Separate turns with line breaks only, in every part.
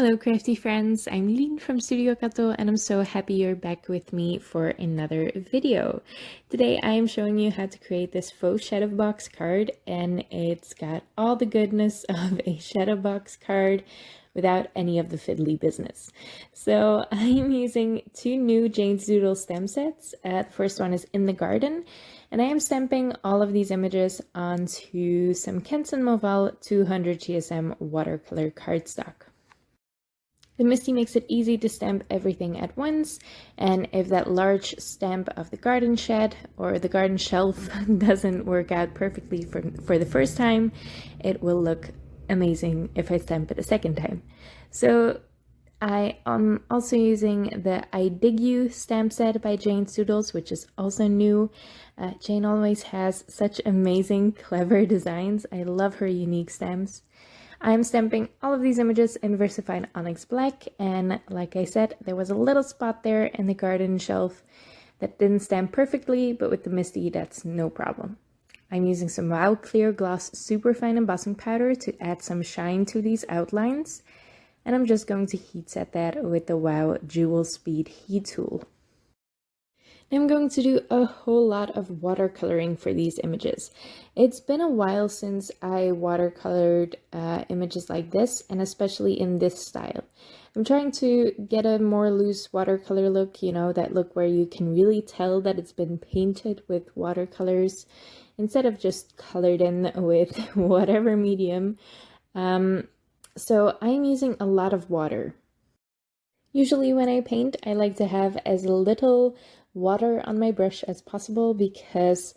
Hello crafty friends, I'm Lien from Studio Kato and I'm so happy you're back with me for another video. Today I am showing you how to create this faux shadow box card, and it's got all the goodness of a shadow box card without any of the fiddly business. So I'm using two new Jane's Doodles stamp sets. The first one is In the Garden, and I am stamping all of these images onto some Canson Montval 200 GSM watercolor cardstock. The Misti makes it easy to stamp everything at once, and if that large stamp of the garden shed or the garden shelf doesn't work out perfectly for the first time, it will look amazing if I stamp it a second time. So I am also using the I Dig You stamp set by Jane's Doodles, which is also new. Jane always has such amazing, clever designs. I love her unique stamps. I'm stamping all of these images in Versafine Onyx Black, and like I said, there was a little spot there in the garden shelf that didn't stamp perfectly, but with the Misti, that's no problem. I'm using some Wow Clear Gloss Superfine embossing powder to add some shine to these outlines, and I'm just going to heat set that with the Wow Jewel Speed heat tool. I'm going to do a whole lot of watercoloring for these images. It's been a while since I watercolored images like this, and especially in this style. I'm trying to get a more loose watercolor look, you know, that look where you can really tell that it's been painted with watercolors instead of just colored in with whatever medium. So I'm using a lot of water. Usually when I paint, I like to have as little water on my brush as possible, because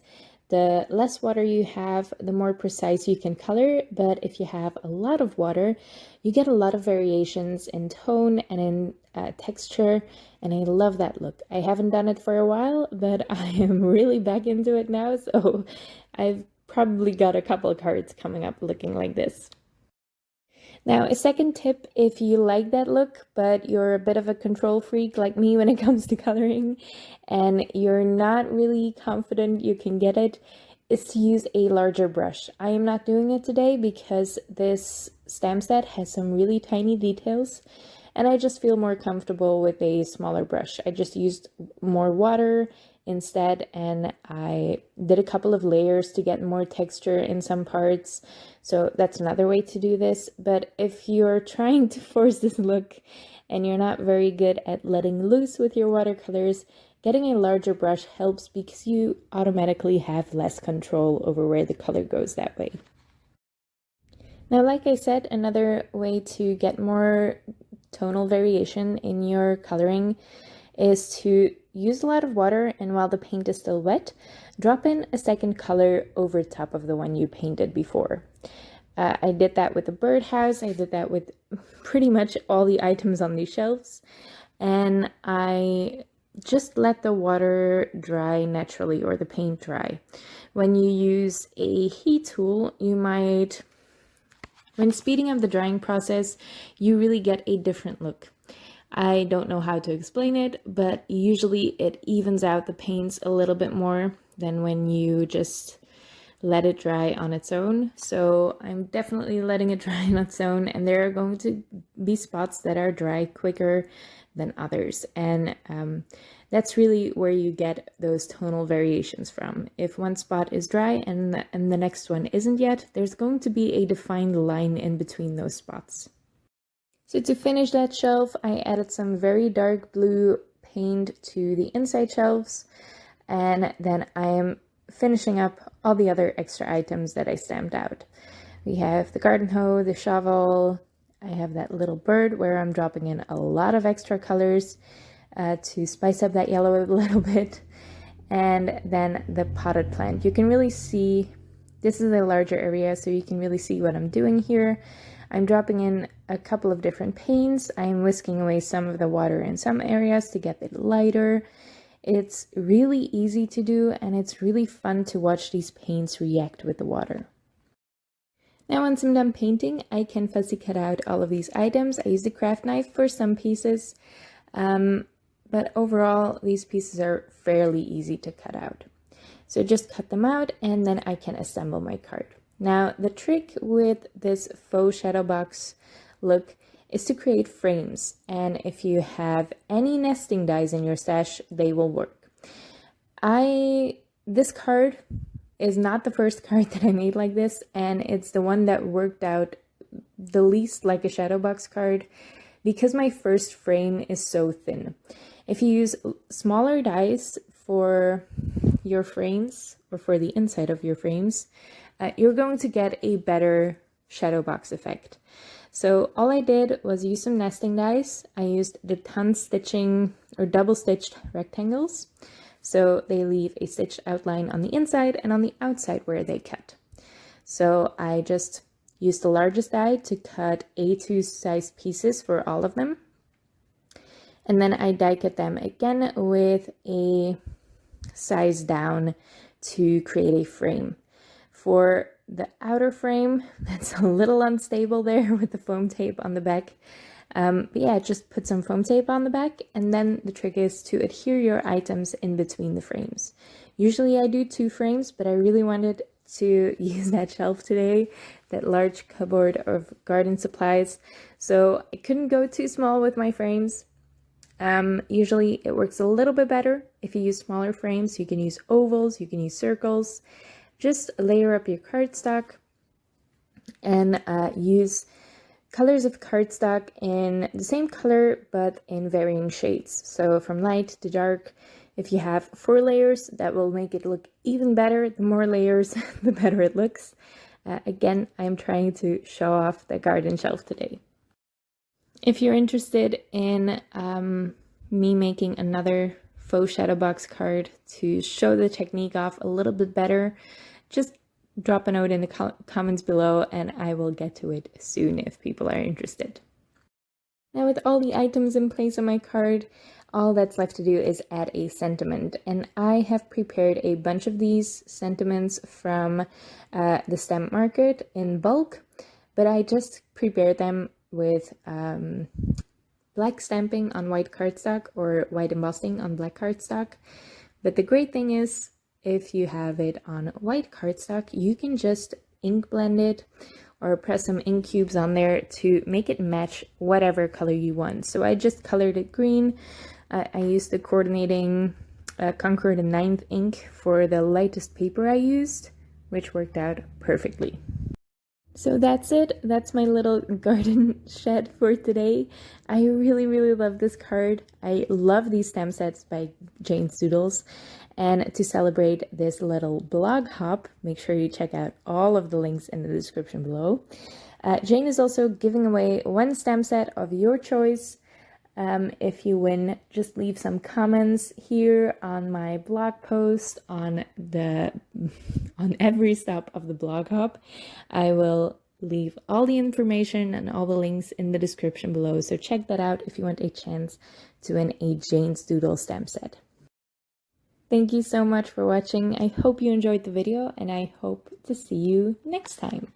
the less water you have, the more precise you can color. But if you have a lot of water, you get a lot of variations in tone and in texture, and I love that look. I haven't done it for a while, but I am really back into it now, so I've probably got a couple of cards coming up looking like this. Now, a second tip, if you like that look, but you're a bit of a control freak like me when it comes to coloring, and you're not really confident you can get it, is to use a larger brush. I am not doing it today because this stamp set has some really tiny details, and I just feel more comfortable with a smaller brush. I just used more water instead, and I did a couple of layers to get more texture in some parts. So that's another way to do this. But if you're trying to force this look and you're not very good at letting loose with your watercolors, getting a larger brush helps because you automatically have less control over where the color goes that way. Now, like I said, another way to get more tonal variation in your coloring is to use a lot of water, and while the paint is still wet, drop in a second color over top of the one you painted before. I did that with the birdhouse, I did that with pretty much all the items on these shelves, and I just let the water dry naturally, or the paint dry. When you use a heat tool, you might, when speeding up the drying process, you really get a different look. I don't know how to explain it, but usually it evens out the paints a little bit more than when you just let it dry on its own. So I'm definitely letting it dry on its own, and there are going to be spots that are dry quicker than others. And that's really where you get those tonal variations from. If one spot is dry and the next one isn't yet, there's going to be a defined line in between those spots. So to finish that shelf, I added some very dark blue paint to the inside shelves, and then I am finishing up all the other extra items that I stamped out. We have the garden hoe, the shovel, I have that little bird where I'm dropping in a lot of extra colors to spice up that yellow a little bit, and then the potted plant. You can really see, this is a larger area, so you can really see what I'm doing here. I'm dropping in a couple of different paints. I'm whisking away some of the water in some areas to get it lighter. It's really easy to do, and it's really fun to watch these paints react with the water. Now once I'm done painting, I can fussy cut out all of these items. I used a craft knife for some pieces, but overall these pieces are fairly easy to cut out. So just cut them out, and then I can assemble my card. Now, the trick with this faux shadow box look is to create frames. And if you have any nesting dies in your stash, they will work. This card is not the first card that I made like this, and it's the one that worked out the least like a shadow box card because my first frame is so thin. If you use smaller dies for your frames or for the inside of your frames, you're going to get a better shadow box effect. So all I did was use some nesting dies. I used the ton stitching or double stitched rectangles, so they leave a stitched outline on the inside and on the outside where they cut. So I just used the largest die to cut A2 size pieces for all of them. And then I die cut them again with a size down to create a frame. For the outer frame, that's a little unstable there with the foam tape on the back. But yeah, just put some foam tape on the back, and then the trick is to adhere your items in between the frames. Usually I do 2 frames, but I really wanted to use that shelf today, that large cupboard of garden supplies, so I couldn't go too small with my frames. Usually it works a little bit better if you use smaller frames. You can use ovals, you can use circles. Just layer up your cardstock and use colors of cardstock in the same color but in varying shades. So from light to dark. If you have 4 layers, that will make it look even better. The more layers, the better it looks. Again, I'm trying to show off the garden shelf today. If you're interested in me making another faux shadow box card to show the technique off a little bit better, just drop a note in the comments below and I will get to it soon if people are interested. Now with all the items in place on my card, all that's left to do is add a sentiment, and I have prepared a bunch of these sentiments from the stamp market in bulk, but I just prepared them with black stamping on white cardstock or white embossing on black cardstock. But the great thing is, if you have it on white cardstock, you can just ink blend it or press some ink cubes on there to make it match whatever color you want. So I just colored it green. I used the coordinating Concord 9th ink for the lightest paper I used, which worked out perfectly. So that's it. That's my little garden shed for today. I really love this card. I love these stamp sets by Jane's Doodles. And to celebrate this little blog hop, make sure you check out all of the links in the description below. Jane is also giving away 1 stamp set of your choice. If you win, just leave some comments here on my blog post on every stop of the blog hop. I will leave all the information and all the links in the description below, so check that out if you want a chance to win a Jane's Doodle stamp set. Thank you so much for watching. I hope you enjoyed the video and I hope to see you next time.